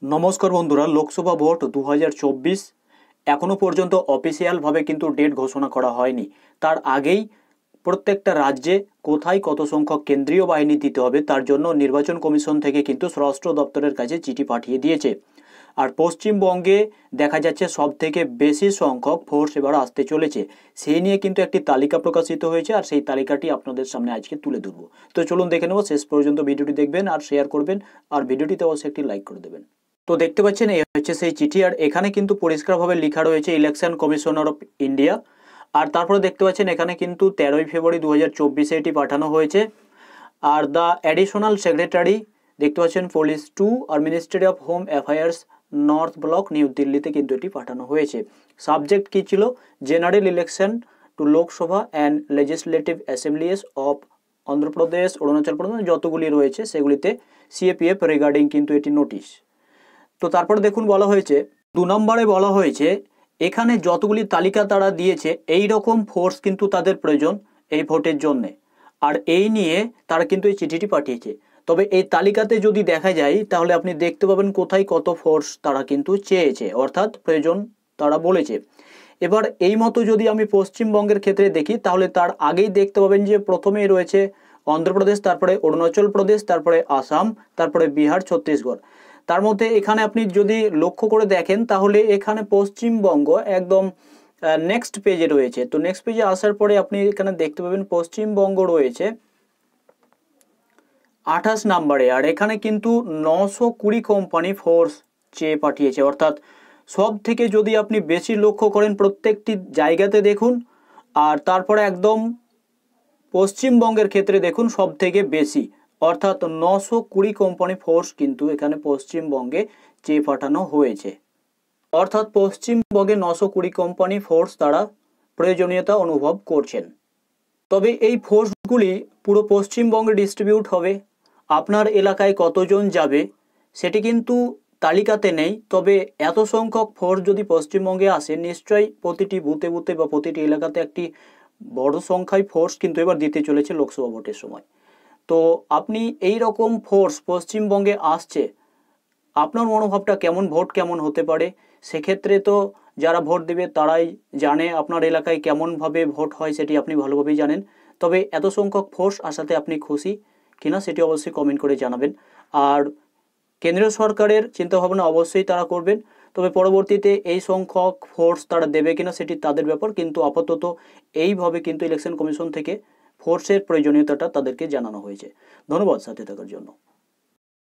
নমস্কার বন্ধুরা, লোকসভা ভোট 2024 এখনো পর্যন্ত অফিসিয়ালভাবে কিন্তু ডেট ঘোষণা করা হয়নি। তার আগেই প্রত্যেকটা রাজ্যে কোথায় কত সংখ্যক কেন্দ্রীয় বাহিনী দিতে হবে তার জন্য নির্বাচন কমিশন থেকে কিন্তু স্বরাষ্ট্র দপ্তরের কাছে চিঠি পাঠিয়ে দিয়েছে। আর পশ্চিমবঙ্গে দেখা যাচ্ছে সব থেকে বেশি সংখ্যক ফোর্স এবার আসতে চলেছে। সেই নিয়ে কিন্তু একটি তালিকা প্রকাশিত হয়েছে, আর সেই তালিকাটি আপনাদের সামনে আজকে তুলে ধরবো। তো চলুন দেখে নেব, শেষ পর্যন্ত ভিডিওটি দেখবেন আর শেয়ার করবেন, আর ভিডিওটিতে অবশ্যই একটি লাইক করে দেবেন। তো দেখতে পাচ্ছেন এই হচ্ছে সেই চিঠি, আর এখানে কিন্তু পরিষ্কারভাবে লেখা রয়েছে ইলেকশন কমিশনার অফ ইন্ডিয়া। আর তারপরে দেখতে পাচ্ছেন এখানে কিন্তু 13ই ফেব্রুয়ারি 2024 এটি পাঠানো হয়েছে। আর দ্য অ্যাডিশনাল সেক্রেটারি দেখতে পাচ্ছেন পুলিশ 2 আর ministry of home affairs north block new দিল্লিতে কিন্তু এটি পাঠানো হয়েছে। সাবজেক্ট কি ছিল? General election to Lok Sabha and legislative assemblies of Andhra Pradesh, Arunachal Pradesh যতগুলি রয়েছে সেগুলিতে সিএপিএফ রিগার্ডিং কিন্তু এটি নোটিশ। তো তারপরে দেখুন বলা হয়েছে 2 নম্বরে বলা হয়েছে এখানে যতগুলি তালিকা তারা দিয়েছে এই রকম ফোর্স কিন্তু তাদের প্রয়োজন এই ভোটের জন্যে, আর এই নিয়ে তারা কিন্তু এই চিঠিটি পাঠিয়েছে। তবে এই তালিকাতে যদি দেখা যায় তাহলে আপনি দেখতে পাবেন কোথায় কত ফোর্স তারা কিন্তু চেয়েছে, অর্থাৎ প্রয়োজন তারা বলেছে। এবার এই মতো যদি আমি পশ্চিমবঙ্গের ক্ষেত্রে দেখি তাহলে তার আগেই দেখতে পাবেন যে প্রথমেই রয়েছে অন্ধ্রপ্রদেশ, তারপরে অরুণাচল প্রদেশ, তারপরে আসাম, তারপরে বিহার, ছত্তিশগড়। তার মধ্যে এখানে আপনি যদি লক্ষ্য করে দেখেন তাহলে এখানে পশ্চিমবঙ্গ একদম নেক্সট পেজে রয়েছে। তো নেক্সট পেজে আসার পরে আপনি এখানে দেখতে পাবেন পশ্চিমবঙ্গ রয়েছে 28 নম্বরে, আর এখানে কিন্তু 920 কোম্পানি ফোর্স চেয়ে পাঠিয়েছে। অর্থাৎ সব থেকে যদি আপনি বেশি লক্ষ্য করেন প্রত্যেকটি জায়গাতে দেখুন, আর তারপরে একদম পশ্চিমবঙ্গের ক্ষেত্রে দেখুন সব থেকে বেশি, অর্থাৎ 920 কোম্পানি ফোর্স কিন্তু এখানে পশ্চিমবঙ্গে চেয়ে পাঠানো হয়েছে। অর্থাৎ পশ্চিমবঙ্গে 920 কোম্পানি ফোর্স তারা প্রয়োজনীয়তা অনুভব করছেন। তবে এই ফোর্সগুলি পুরো পশ্চিমবঙ্গে ডিস্ট্রিবিউট হবে। আপনার এলাকায় কতজন যাবে সেটি কিন্তু তালিকাতে নেই, তবে এত সংখ্যক ফোর্স যদি পশ্চিমবঙ্গে আসে নিশ্চয়ই প্রতিটি বুথে বুথে বা প্রতিটি এলাকাতে একটি বড় সংখ্যায় ফোর্স কিন্তু এবার দিতে চলেছে লোকসভা ভোটের সময়। তো আপনি এই রকম ফোর্স পশ্চিমবঙ্গে আসছে, আপনার মনোভাবটা কেমন, ভোট কেমন হতে পারে? সেক্ষেত্রে তো যারা ভোট দেবে তারাই জানে আপনার এলাকায় কেমনভাবে ভোট হয়, সেটি আপনি ভালোভাবেই জানেন। তবে এত সংখ্যক ফোর্স আসাতে আপনি খুশি কিনা সেটি অবশ্যই কমেন্ট করে জানাবেন। আর কেন্দ্রীয় সরকারের চিন্তাভাবনা অবশ্যই তারা করবেন, তবে পরবর্তীতে এই সংখ্যক ফোর্স তারা দেবে কিনা সেটি তাদের ব্যাপার, কিন্তু আপাতত এইভাবে কিন্তু ইলেকশন কমিশন থেকে ফোর্সের প্রয়োজনীয়তাটা তাদেরকে জানানো হয়েছে। ধন্যবাদ সাথে থাকার জন্য।